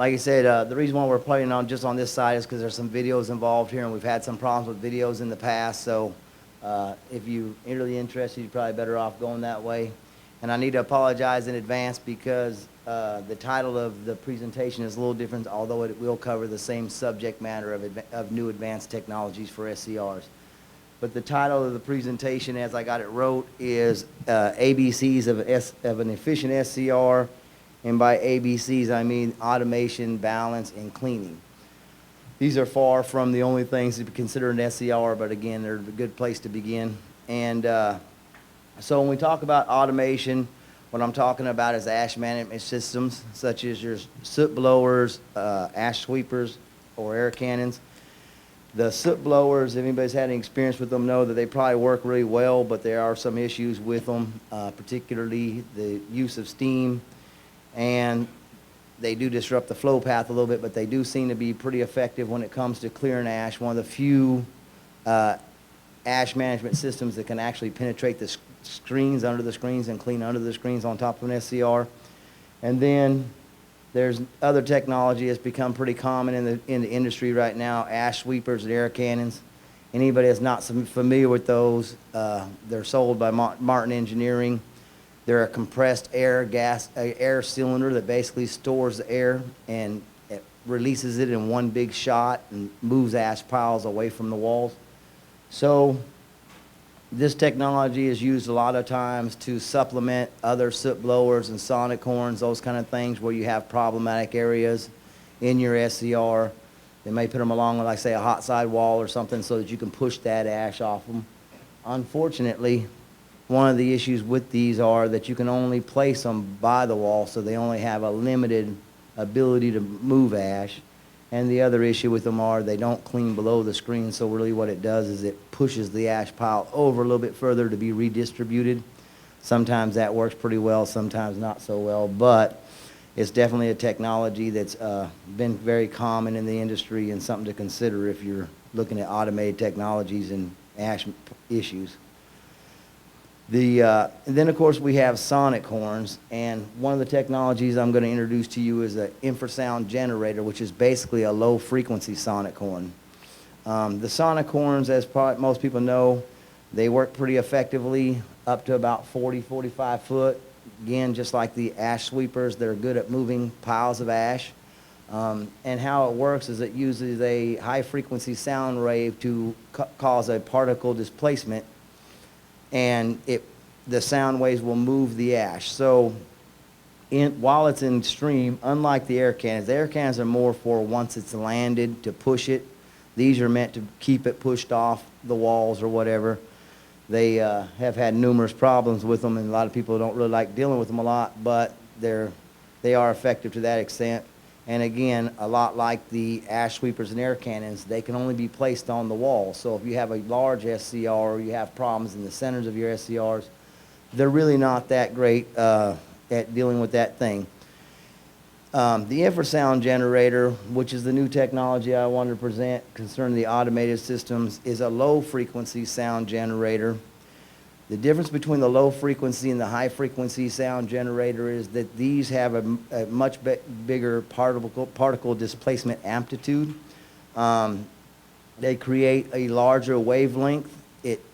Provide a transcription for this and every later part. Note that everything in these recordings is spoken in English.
like I said, the reason why we're playing on just on this side is because there's some videos involved here, and we've had some problems with videos in the past. So if you're really interested, you're probably better off going that way. And I need to apologize in advance because the title of the presentation is a little different, although it will cover the same subject matter of new advanced technologies for SCRs. But the title of the presentation, as I got it wrote, is ABCs of an efficient SCR. And by ABCs, I mean automation, balance, and cleaning. These are far from the only things to be considered an SCR, but again, they're a good place to begin. And so when we talk about automation, what I'm talking about is ash management systems, such as your soot blowers, ash sweepers, or air cannons. The soot blowers, if anybody's had any experience with them, know that they probably work really well, but there are some issues with them, particularly the use of steam. And they do disrupt the flow path a little bit, but they do seem to be pretty effective when it comes to clearing ash. One of the few ash management systems that can actually penetrate the screens, under the screens, and clean under the screens on top of an SCR. And then there's other technology that's become pretty common in the industry right now, ash sweepers and air cannons. Anybody that's not familiar with those, they're sold by Martin Engineering. They're a compressed air cylinder that basically stores the air and it releases it in one big shot and moves ash piles away from the walls. So this technology is used a lot of times to supplement other soot blowers and sonic horns, those kind of things where you have problematic areas in your SCR. They may put them along with, like, say, a hot side wall or something so that you can push that ash off them. Unfortunately, one of the issues with these are that you can only place them by the wall, so they only have a limited ability to move ash. And the other issue with them are they don't clean below the screen, so really what it does is it pushes the ash pile over a little bit further to be redistributed. Sometimes that works pretty well, sometimes not so well, but it's definitely a technology that's been very common in the industry and something to consider if you're looking at automated technologies and ash issues. And then, of course, we have sonic horns, and one of the technologies I'm going to introduce to you is an infrasound generator, which is basically a low-frequency sonic horn. The sonic horns, as most people know, they work pretty effectively up to about 40, 45 foot. Again, just like the ash sweepers, they're good at moving piles of ash. And how it works is it uses a high-frequency sound wave to cause a particle displacement, and the sound waves will move the ash. So while it's in stream, unlike the air cannons are more for once it's landed to push it. These are meant to keep it pushed off the walls or whatever. They have had numerous problems with them, and a lot of people don't really like dealing with them a lot, but they are effective to that extent. And again, a lot like the ash sweepers and air cannons, they can only be placed on the wall. So if you have a large SCR or you have problems in the centers of your SCRs, they're really not that great at dealing with that thing. The infrasound generator, which is the new technology I wanted to present concerning the automated systems, is a low-frequency sound generator. The difference between the low-frequency and the high-frequency sound generator is that these have a much bigger particle displacement amplitude. They create a larger wavelength.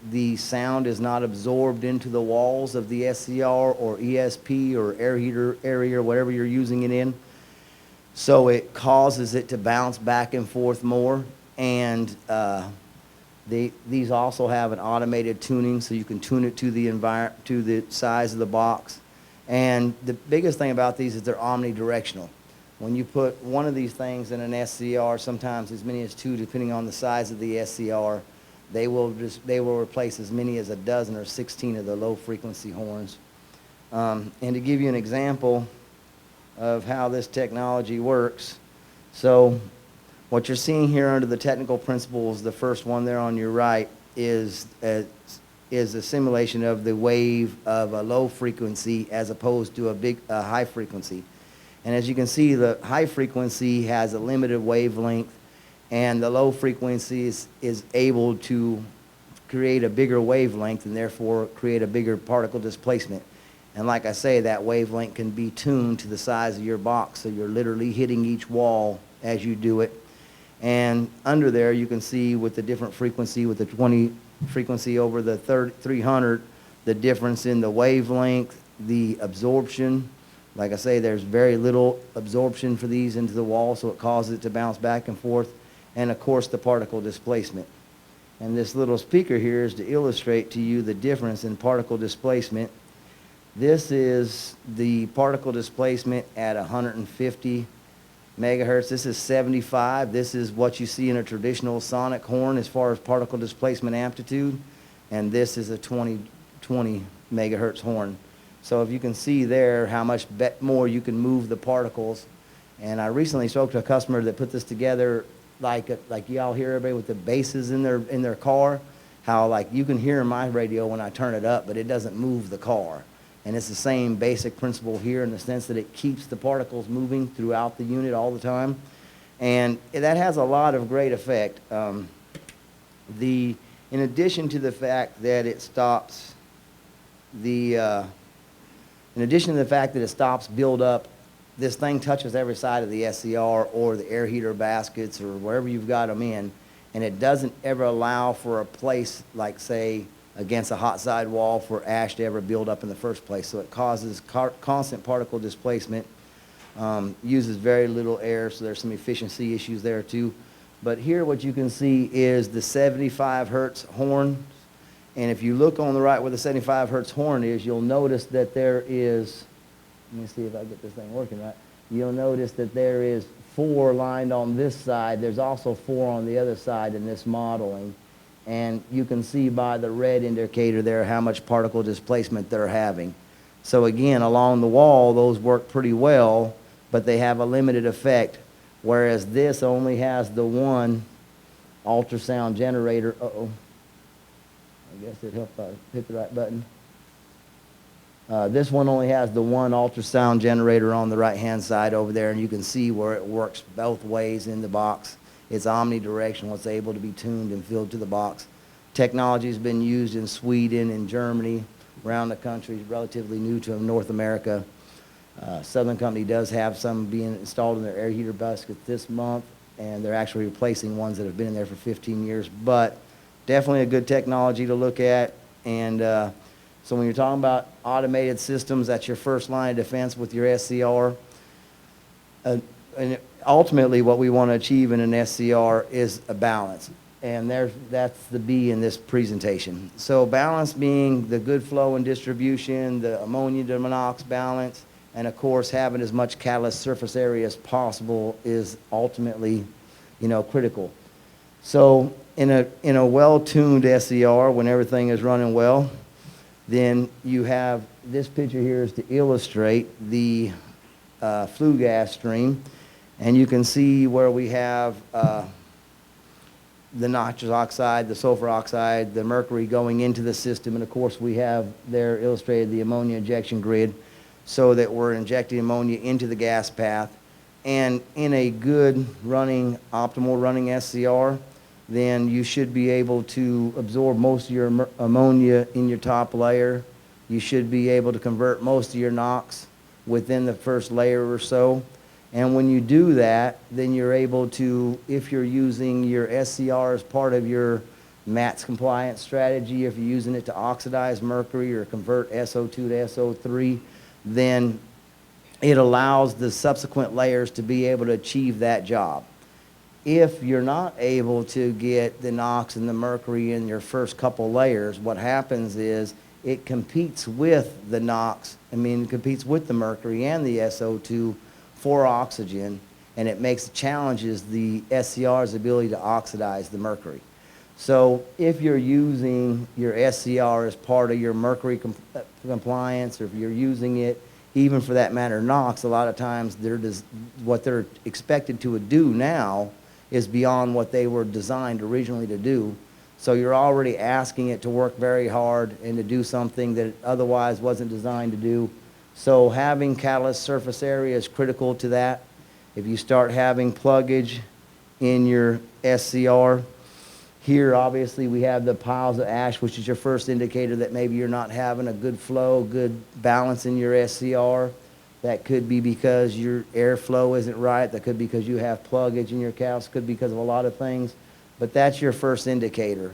The sound is not absorbed into the walls of the SCR or ESP or air heater area or whatever you're using it in. So it causes it to bounce back and forth more. And these also have an automated tuning, so you can tune it to the size of the box. And the biggest thing about these is they're omnidirectional. When you put one of these things in an SCR, sometimes as many as two, depending on the size of the SCR, they will replace as many as a dozen or 16 of the low-frequency horns. And to give you an example of how this technology works, so what you're seeing here under the technical principles, the first one there on your right, is a simulation of the wave of a low frequency as opposed to a high frequency. And as you can see, the high frequency has a limited wavelength, and the low frequency is able to create a bigger wavelength and therefore create a bigger particle displacement. And like I say, that wavelength can be tuned to the size of your box, so you're literally hitting each wall as you do it. And under there, you can see with the different frequency, with the 20 frequency over the 300, the difference in the wavelength, the absorption. Like I say, there's very little absorption for these into the wall, so it causes it to bounce back and forth. And of course, the particle displacement. And this little speaker here is to illustrate to you the difference in particle displacement. This is the particle displacement at 150 megahertz. This is 75. This is what you see in a traditional sonic horn as far as particle displacement amplitude. And this is a 20 megahertz horn. So if you can see there how much more you can move the particles. And I recently spoke to a customer that put this together like y'all hear everybody with the basses in their car, how like you can hear my radio when I turn it up, but it doesn't move the car. And it's the same basic principle here in the sense that it keeps the particles moving throughout the unit all the time. And that has a lot of great effect. In addition to the fact that it stops buildup, this thing touches every side of the SCR or the air heater baskets or wherever you've got them in, and it doesn't ever allow for a place like, say, against a hot side wall for ash to ever build up in the first place. So it causes constant particle displacement, uses very little air, so there's some efficiency issues there too. But here what you can see is the 75 hertz horn. And if you look on the right where the 75 hertz horn is, you'll notice that there is, let me see if I get this thing working right. You'll notice that there is 4 lined on this side. There's also 4 on the other side in this modeling. And you can see by the red indicator there how much particle displacement they're having. So again, along the wall, those work pretty well, but they have a limited effect, whereas this only has the one ultrasound generator. Uh-oh. I guess it helped I hit the right button. This one only has the one ultrasound generator on the right-hand side over there, and you can see where it works both ways in the box. It's omnidirectional. It's able to be tuned and filled to the box. Technology has been used in Sweden and Germany, around the country. It's relatively new to North America. Southern Company does have some being installed in their air heater baskets this month, and they're actually replacing ones that have been in there for 15 years. But definitely a good technology to look at. And so when you're talking about automated systems, that's your first line of defense with your SCR. And ultimately, what we want to achieve in an SCR is a balance. And that's the B in this presentation. So balance being the good flow and distribution, the ammonia to NOx balance, and of course having as much catalyst surface area as possible is ultimately, critical. So in a well-tuned SCR, when everything is running well, then you have this picture here is to illustrate the flue gas stream. And you can see where we have the nitrous oxide, the sulfur oxide, the mercury going into the system. And of course, we have there illustrated the ammonia injection grid so that we're injecting ammonia into the gas path. And in a good running, optimal running SCR, then you should be able to absorb most of your ammonia in your top layer. You should be able to convert most of your NOx within the first layer or so. And when you do that, then you're able to, if you're using your SCR as part of your MATS compliance strategy, if you're using it to oxidize mercury or convert SO2 to SO3, then it allows the subsequent layers to be able to achieve that job. If you're not able to get the NOx and the mercury in your first couple layers, what happens is it competes with the NOx, it competes with the mercury and the SO2 for oxygen, and it challenges the SCR's ability to oxidize the mercury. So if you're using your SCR as part of your mercury compliance, or if you're using it even for that matter NOx, a lot of times what they're expected to do now is beyond what they were designed originally to do. So you're already asking it to work very hard and to do something that it otherwise wasn't designed to do. So having catalyst surface area is critical to that. If you start having pluggage in your SCR, Here, obviously, we have the piles of ash, which is your first indicator that maybe you're not having a good flow, good balance in your SCR. That could be because your airflow isn't right. That could be because you have pluggage in your catalyst. Could be because of a lot of things. But that's your first indicator.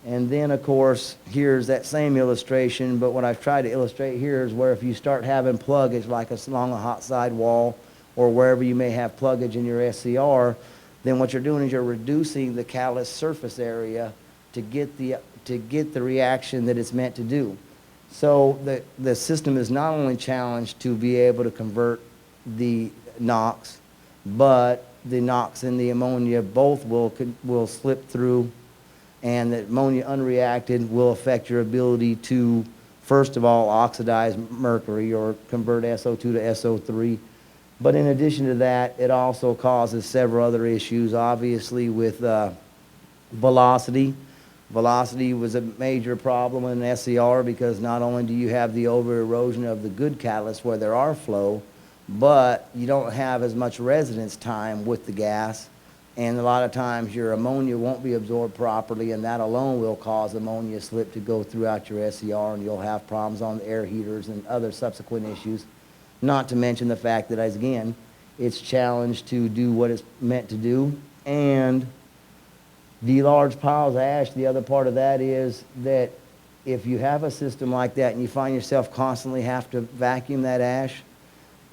And then, of course, here's that same illustration, but what I've tried to illustrate here is where if you start having pluggage, like along a hot side wall or wherever you may have pluggage in your SCR, then what you're doing is you're reducing the catalyst surface area to get the reaction that it's meant to do. So the system is not only challenged to be able to convert the NOx, but the NOx and the ammonia both will slip through, and the ammonia unreacted will affect your ability to, first of all, oxidize mercury or convert SO2 to SO3. But in addition to that, it also causes several other issues, obviously with velocity. Velocity was a major problem in SCR because not only do you have the over-erosion of the good catalysts where there are flow, but you don't have as much residence time with the gas. And a lot of times your ammonia won't be absorbed properly, and that alone will cause ammonia slip to go throughout your SCR, and you'll have problems on the air heaters and other subsequent issues. Not to mention the fact that, as again, it's challenged to do what it's meant to do. And the large piles of ash, the other part of that is that if you have a system like that and you find yourself constantly have to vacuum that ash,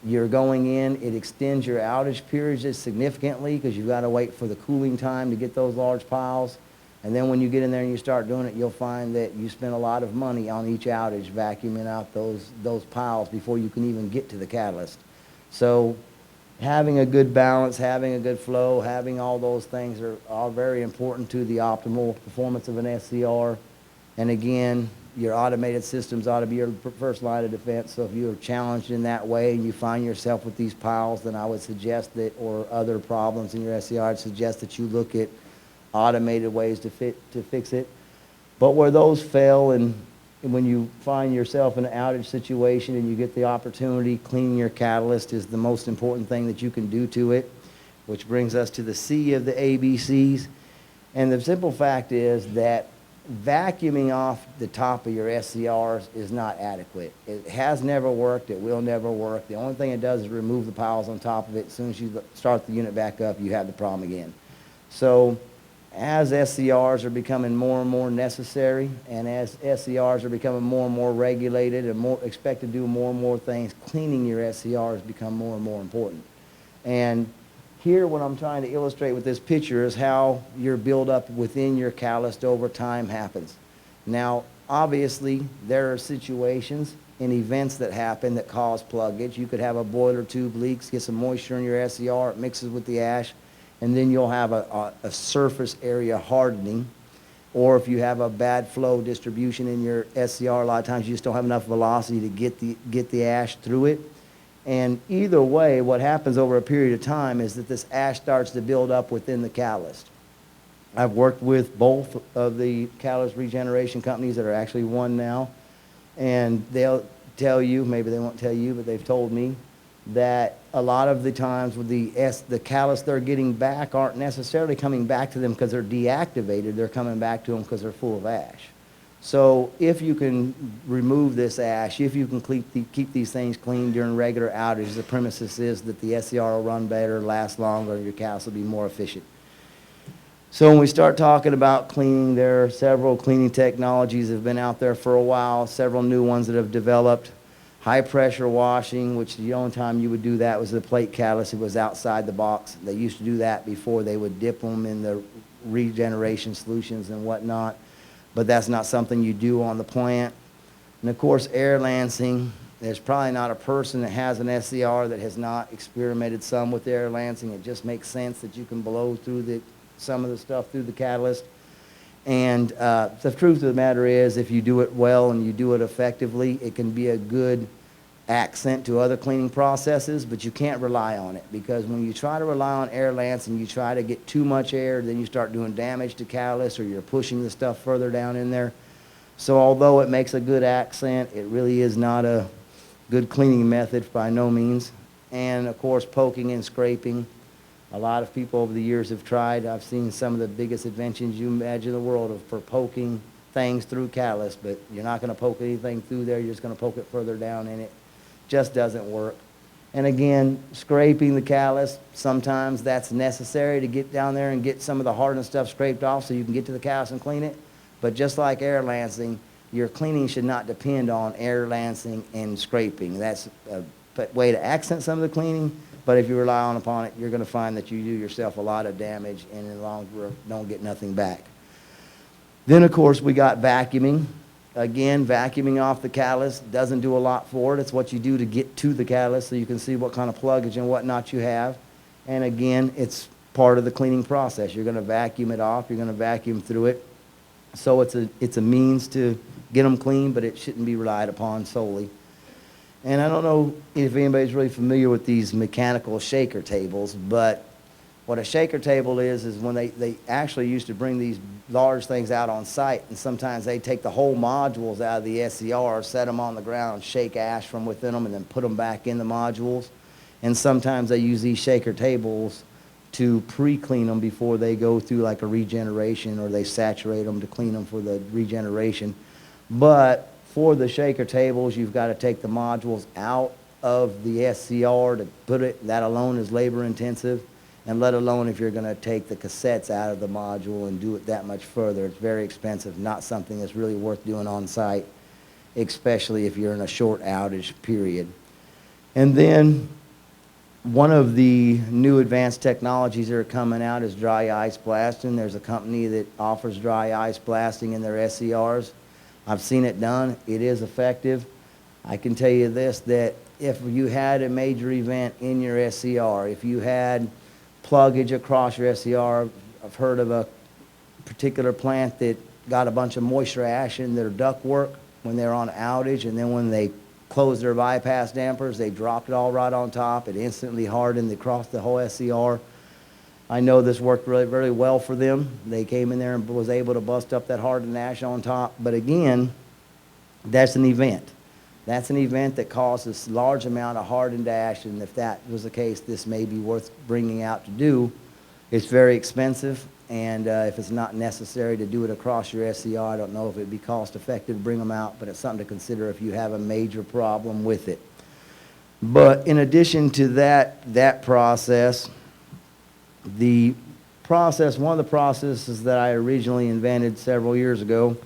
you're going in, it extends your outage periods significantly because you've got to wait for the cooling time to get those large piles. And then when you get in there and you start doing it, you'll find that you spend a lot of money on each outage vacuuming out those piles before you can even get to the catalyst. So having a good balance, having a good flow, having all those things are very important to the optimal performance of an SCR. And again, your automated systems ought to be your first line of defense. So if you're challenged in that way and you find yourself with these piles, then I would suggest that, or other problems in your SCR, I'd suggest that you look at automated ways to fix it. But where those fail, and when you find yourself in an outage situation and you get the opportunity, cleaning your catalyst is the most important thing that you can do to it, which brings us to the C of the ABCs. And the simple fact is that vacuuming off the top of your SCRs is not adequate. It has never worked. It will never work. The only thing it does is remove the piles on top of it. As soon as you start the unit back up, you have the problem again. So as SCRs are becoming more and more necessary, and as SCRs are becoming more and more regulated and more expected to do more and more things, cleaning your SCRs become more and more important. And here, what I'm trying to illustrate with this picture is how your buildup within your catalyst over time happens. Now, obviously, there are situations and events that happen that cause pluggage. You could have a boiler tube leaks, get some moisture in your SCR, it mixes with the ash, and then you'll have a surface area hardening. Or if you have a bad flow distribution in your SCR, a lot of times you just don't have enough velocity to get the ash through it. And either way, what happens over a period of time is that this ash starts to build up within the catalyst. I've worked with both of the catalyst regeneration companies that are actually one now, and they'll tell you, maybe they won't tell you, but they've told me that a lot of the times with the catalysts they're getting back aren't necessarily coming back to them because they're deactivated. They're coming back to them because they're full of ash. So if you can remove this ash, if you can keep these things clean during regular outages, the premises is that the SCR will run better, last longer, and your catalyst will be more efficient. So when we start talking about cleaning, there are several cleaning technologies that have been out there for a while, several new ones that have developed. High pressure washing, which the only time you would do that was the plate catalyst. It was outside the box. They used to do that before they would dip them in the regeneration solutions and whatnot. But that's not something you do on the plant. And of course, air lancing. There's probably not a person that has an SCR that has not experimented some with air lancing. It just makes sense that you can blow through some of the stuff through the catalyst. And the truth of the matter is, if you do it well and you do it effectively, it can be a good accent to other cleaning processes, but you can't rely on it, because when you try to rely on air lance and you try to get too much air, then you start doing damage to catalyst, or you're pushing the stuff further down in there. So although it makes a good accent, it really is not a good cleaning method by no means. And of course, poking and scraping. A lot of people over the years have tried. I've seen some of the biggest inventions you imagine in the world for poking things through catalyst, but you're not going to poke anything through there. You're just going to poke it further down, and it just doesn't work. And again, scraping the catalyst, sometimes that's necessary to get down there and get some of the hardened stuff scraped off so you can get to the catalyst and clean it. But just like air lancing, your cleaning should not depend on air lancing and scraping. That's a way to accent some of the cleaning, but if you rely upon it, you're going to find that you do yourself a lot of damage and in the long run don't get nothing back. Then, of course, we got vacuuming. Again, vacuuming off the catalyst doesn't do a lot for it. It's what you do to get to the catalyst so you can see what kind of pluggage and whatnot you have. And again, it's part of the cleaning process. You're going to vacuum it off. You're going to vacuum through it. So it's a means to get them clean, but it shouldn't be relied upon solely. And I don't know if anybody's really familiar with these mechanical shaker tables, but what a shaker table is when they actually used to bring these large things out on site, and sometimes they take the whole modules out of the SCR, set them on the ground, shake ash from within them, and then put them back in the modules. And sometimes they use these shaker tables to pre-clean them before they go through like a regeneration, or they saturate them to clean them for the regeneration. But for the shaker tables, you've got to take the modules out of the SCR to put it. That alone is labor intensive. And let alone if you're going to take the cassettes out of the module and do it that much further. It's very expensive, not something that's really worth doing on site, especially if you're in a short outage period. And then one of the new advanced technologies that are coming out is dry ice blasting. There's a company that offers dry ice blasting in their SCRs. I've seen it done. It is effective. I can tell you this, that if you had a major event in your SCR, if you had pluggage across your SCR. I've heard of a particular plant that got a bunch of moisture ash in their ductwork when they were on outage, and then when they closed their bypass dampers, they dropped it all right on top. It instantly hardened across the whole SCR. I know this worked really, very well for them. They came in there and was able to bust up that hardened ash on top. But again, that's an event. That's an event that causes a large amount of hardened ash, and if that was the case, this may be worth bringing out to do. It's very expensive, and if it's not necessary to do it across your SCR, I don't know if it would be cost effective to bring them out, but it's something to consider if you have a major problem with it. But in addition to that process, one of the processes that I originally invented several years ago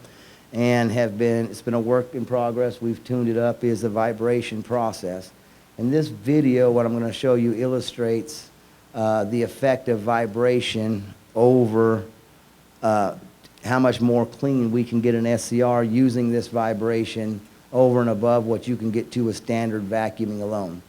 and it's been a work in progress, we've tuned it up, is the vibration process. And this video, what I'm going to show you, illustrates the effect of vibration over how much more clean we can get an SCR using this vibration over and above what you can get to with standard vacuuming alone.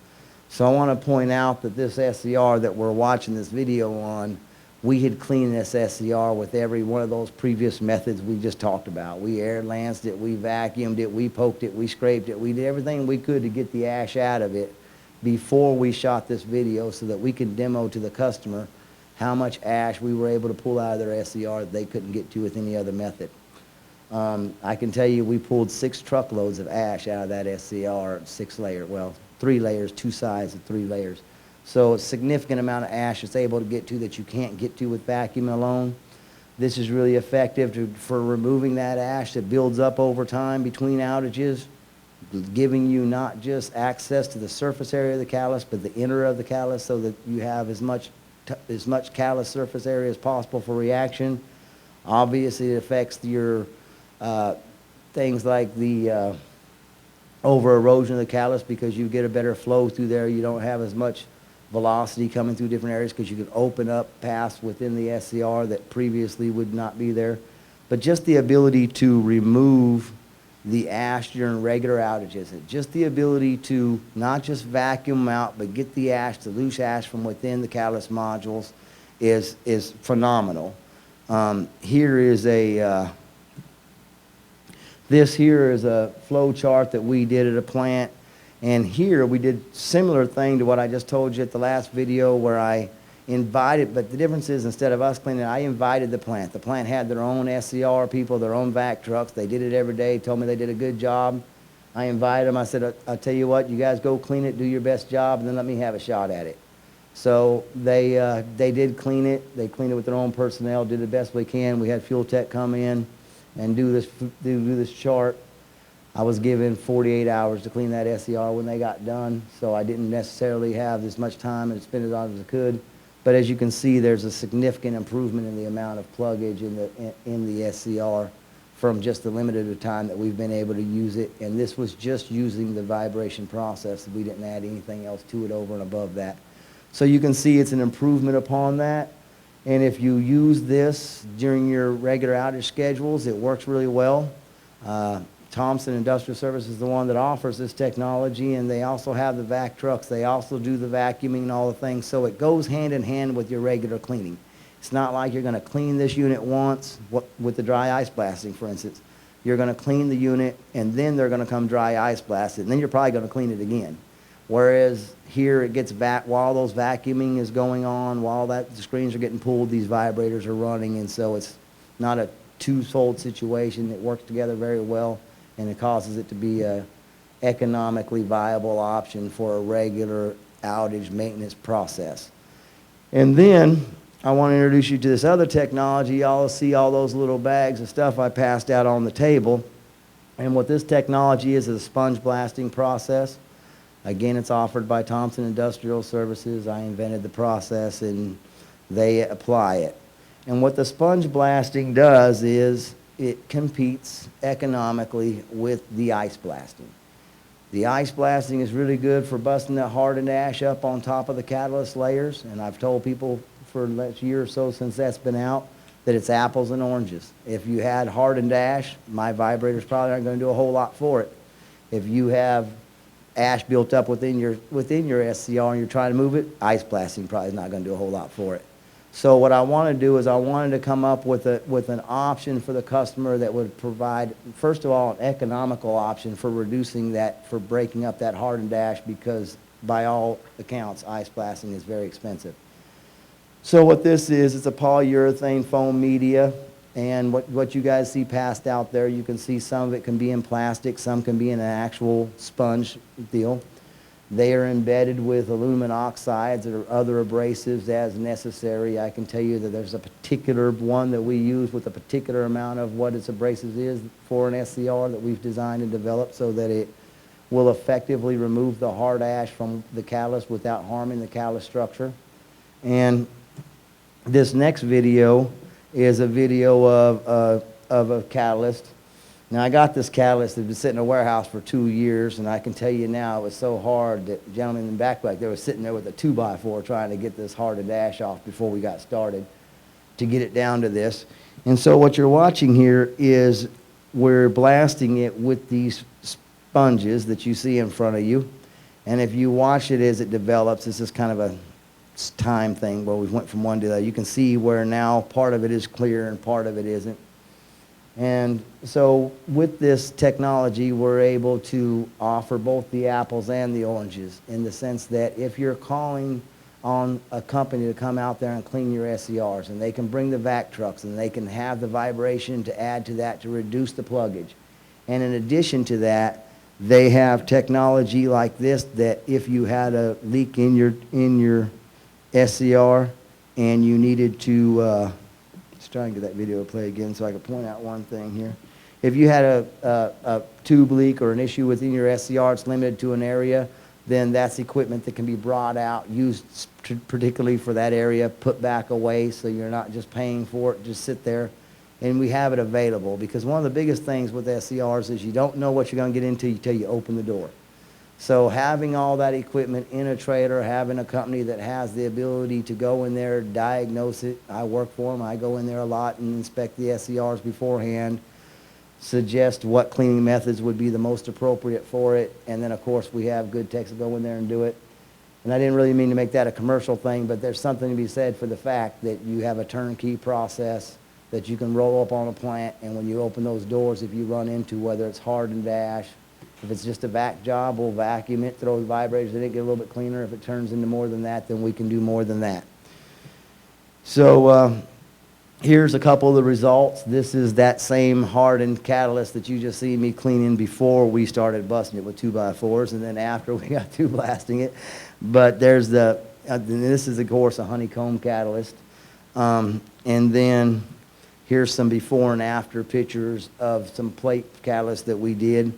So I want to point out that this SCR that we're watching this video on, we had cleaned this SCR with every one of those previous methods we just talked about. We air lanced it, we vacuumed it, we poked it, we scraped it. We did everything we could to get the ash out of it before we shot this video so that we could demo to the customer how much ash we were able to pull out of their SCR that they couldn't get to with any other method. I can tell you we pulled 6 truckloads of ash out of that SCR, 6 layers, well, 3 layers, 2 sides of 3 layers. So a significant amount of ash it's able to get to that you can't get to with vacuum alone. This is really effective for removing that ash that builds up over time between outages, giving you not just access to the surface area of the catalyst, but the inner of the catalyst so that you have as much catalyst surface area as possible for reaction. Obviously, it affects your things like the over erosion of the catalyst because you get a better flow through there. You don't have as much velocity coming through different areas because you can open up paths within the SCR that previously would not be there. But just the ability to remove the ash during regular outages, and just the ability to not just vacuum out, but get the ash, the loose ash from within the catalyst modules is phenomenal. Here is this here is a flow chart that we did at a plant. And here we did similar thing to what I just told you at the last video where I invited, but the difference is instead of us cleaning it, I invited the plant. The plant had their own SCR people, their own vac trucks. They did it every day, told me they did a good job. I invited them. I said, I'll tell you what, you guys go clean it, do your best job, and then let me have a shot at it. So they did clean it. They cleaned it with their own personnel, did the best we can. We had fuel tech come in and do this chart. I was given 48 hours to clean that SCR when they got done, so I didn't necessarily have as much time and spend it on as I could. But as you can see, there's a significant improvement in the amount of pluggage in the SCR from just the limited time that we've been able to use it. And this was just using the vibration process. We didn't add anything else to it over and above that. So you can see it's an improvement upon that. And if you use this during your regular outage schedules, it works really well. Thompson Industrial Services is the one that offers this technology, and they also have the vac trucks. They also do the vacuuming and all the things, so it goes hand in hand with your regular cleaning. It's not like you're going to clean this unit once with the dry ice blasting, for instance. You're going to clean the unit, and then they're going to come dry ice blast it, and then you're probably going to clean it again. Whereas here it gets while those vacuuming is going on, while the screens are getting pulled, these vibrators are running, and so it's not a two-fold situation. It works together very well, and it causes it to be a economically viable option for a regular outage maintenance process. And then I want to introduce you to this other technology. Y'all see all those little bags of stuff I passed out on the table. And what this technology is a sponge blasting process. Again, it's offered by Thompson Industrial Services. I invented the process, and they apply it. And what the sponge blasting does is it competes economically with the ice blasting. The ice blasting is really good for busting that hardened ash up on top of the catalyst layers, and I've told people for the last year or so since that's been out that it's apples and oranges. If you had hardened ash, my vibrators probably aren't going to do a whole lot for it. If you have ash built up within your SCR and you're trying to move it, ice blasting probably is not going to do a whole lot for it. So what I want to do is I wanted to come up with an option for the customer that would provide, first of all, an economical option for reducing that, for breaking up that hardened ash, because by all accounts, ice blasting is very expensive. So what this is, it's a polyurethane foam media, and what you guys see passed out there, you can see some of it can be in plastic, some can be in an actual sponge deal. They are embedded with aluminum oxides or other abrasives as necessary. I can tell you that there's a particular one that we use with a particular amount of what its abrasives is for an SCR that we've designed and developed so that it will effectively remove the hard ash from the catalyst without harming the catalyst structure. And this next video is a video of a catalyst. Now, I got this catalyst that had been sitting in a warehouse for 2 years, and I can tell you now it was so hard that the gentleman in the back they were sitting there with a 2x4 trying to get this hardened ash off before we got started to get it down to this. And so what you're watching here is we're blasting it with these sponges that you see in front of you. And if you watch it as it develops, this is kind of a time thing where we went from one to the other. You can see where now part of it is clear and part of it isn't. And so with this technology, we're able to offer both the apples and the oranges, in the sense that if you're calling on a company to come out there and clean your SCRs, and they can bring the vac trucks, and they can have the vibration to add to that to reduce the pluggage. And in addition to that, they have technology like this that if you had a leak in your SCR and you needed to try and get that video to play again so I can point out one thing here. If you had a tube leak or an issue within your SCR, it's limited to an area, then that's equipment that can be brought out, used particularly for that area, put back away so you're not just paying for it, just sit there. And we have it available, because one of the biggest things with SCRs is you don't know what you're going to get into until you open the door. So having all that equipment in a trailer, having a company that has the ability to go in there, diagnose it. I work for them. I go in there a lot and inspect the SCRs beforehand, suggest what cleaning methods would be the most appropriate for it. And then, of course, we have good techs that go in there and do it. And I didn't really mean to make that a commercial thing, but there's something to be said for the fact that you have a turnkey process that you can roll up on a plant, and when you open those doors, if you run into, whether it's hardened ash, if it's just a vac job, we'll vacuum it, throw the vibrators in it, get a little bit cleaner. If it turns into more than that, then we can do more than that. So here's a couple of the results. This is that same hardened catalyst that you just seen me cleaning before we started busting it with 2x4s, and then after we got to blasting it. But there's the and this is, of course, a honeycomb catalyst. And then here's some before and after pictures of some plate catalysts that we did.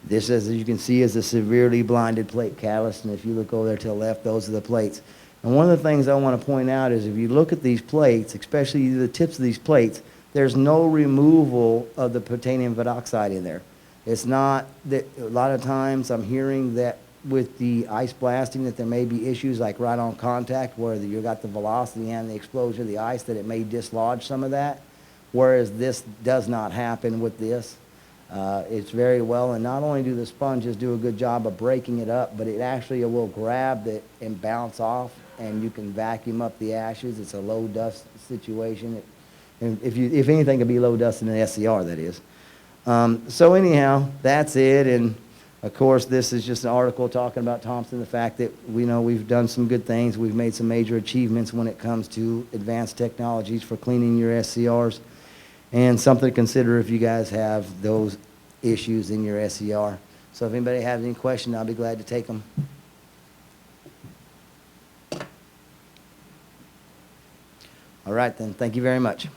This, as you can see, is a severely blinded plate catalyst, and if you look over there to the left, those are the plates. And one of the things I want to point out is if you look at these plates, especially the tips of these plates, there's no removal of the titanium dioxide in there. It's not that a lot of times I'm hearing that with the ice blasting that there may be issues like right on contact where you got the velocity and the explosion of the ice that it may dislodge some of that, whereas this does not happen with this. It's very well, and not only do the sponges do a good job of breaking it up, but it actually will grab it and bounce off, and you can vacuum up the ashes. It's a low dust situation. And if anything, it could be low dust in an SCR, that is. So anyhow, that's it. And of course, this is just an article talking about Thompson, the fact that we know we've done some good things. We've made some major achievements when it comes to advanced technologies for cleaning your SCRs. And something to consider if you guys have those issues in your SCR. So if anybody has any questions, I'll be glad to take them. All right, then. Thank you very much.